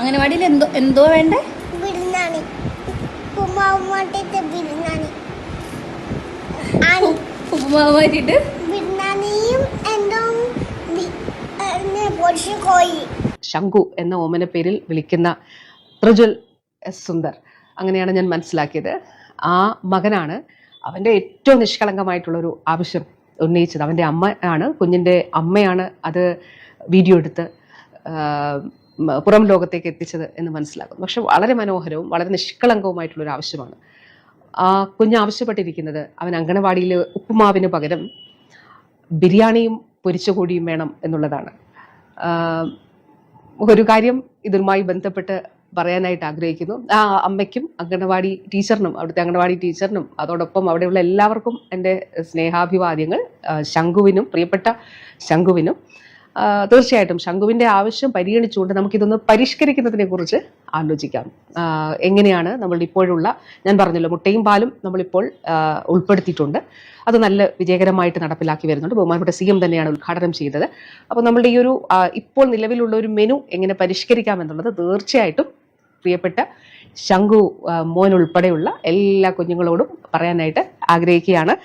അംഗനവാടിയിൽ എന്തോ വേണ്ടേ? ബിരിയാണി, ഉപ്പുമാവ് മാറ്റിട്ട് ബിരിയാണിയും എന്തോ പൊടിച്ച കോഴി. ശംഖു എന്ന ഓമന പേരിൽ വിളിക്കുന്ന പ്രജ്വൽ എസ് സുന്ദർ, അങ്ങനെയാണ് ഞാൻ മനസ്സിലാക്കിയത്. ആ മകനാണ് അവൻ്റെ ഏറ്റവും നിഷ്കളങ്കമായിട്ടുള്ളൊരു ആവശ്യം ഉന്നയിച്ചത്. അവൻ്റെ അമ്മ ആണ്, കുഞ്ഞിൻ്റെ അമ്മയാണ് അത് വീഡിയോ എടുത്ത് പുറം ലോകത്തേക്ക് എത്തിച്ചത് എന്ന് മനസ്സിലാക്കുന്നു. പക്ഷെ വളരെ മനോഹരവും വളരെ നിഷ്കളങ്കവുമായിട്ടുള്ളൊരു ആവശ്യമാണ്. ആ കുഞ്ഞ് ആവശ്യപ്പെട്ടിരിക്കുന്നത് അവൻ അങ്കണവാടിയിൽ ഉപ്പുമാവിന് പകരം ബിരിയാണിയും പൊരിച്ച കോഴിയും വേണം എന്നുള്ളതാണ്. ഒരു കാര്യം ഇതുമായി ബന്ധപ്പെട്ട് പറയാനായിട്ട് ആഗ്രഹിക്കുന്നു. ആ അമ്മയ്ക്കും അങ്കണവാടി ടീച്ചറിനും, അവിടുത്തെ അങ്കണവാടി ടീച്ചറിനും അതോടൊപ്പം അവിടെയുള്ള എല്ലാവർക്കും എൻ്റെ സ്നേഹാഭിവാദ്യങ്ങൾ. ശംഖുവിനും, പ്രിയപ്പെട്ട ശംഖുവിനും തീർച്ചയായിട്ടും ശംഖുവിൻ്റെ ആവശ്യം പരിഗണിച്ചുകൊണ്ട് നമുക്കിതൊന്ന് പരിഷ്കരിക്കുന്നതിനെ കുറിച്ച് ആലോചിക്കാം. എങ്ങനെയാണ് നമ്മൾ ഇപ്പോഴുള്ള, ഞാൻ പറഞ്ഞല്ലോ, മുട്ടയും പാലും നമ്മളിപ്പോൾ ഉൾപ്പെടുത്തിയിട്ടുണ്ട്. അത് നല്ല വിജയകരമായിട്ട് നടപ്പിലാക്കി വരുന്നുണ്ട്. ബഹുമാനപ്പെട്ട CM തന്നെയാണ് ഉദ്ഘാടനം ചെയ്തത്. അപ്പോൾ നമ്മളുടെ ഈ ഒരു ഇപ്പോൾ നിലവിലുള്ള ഒരു മെനു എങ്ങനെ പരിഷ്കരിക്കാം എന്നുള്ളത് തീർച്ചയായിട്ടും പ്രിയപ്പെട്ട ശംഖു മോൻ ഉൾപ്പെടെയുള്ള എല്ലാ കുഞ്ഞുങ്ങളോടും പറയാനായിട്ട് ആഗ്രഹിക്കുകയാണ്.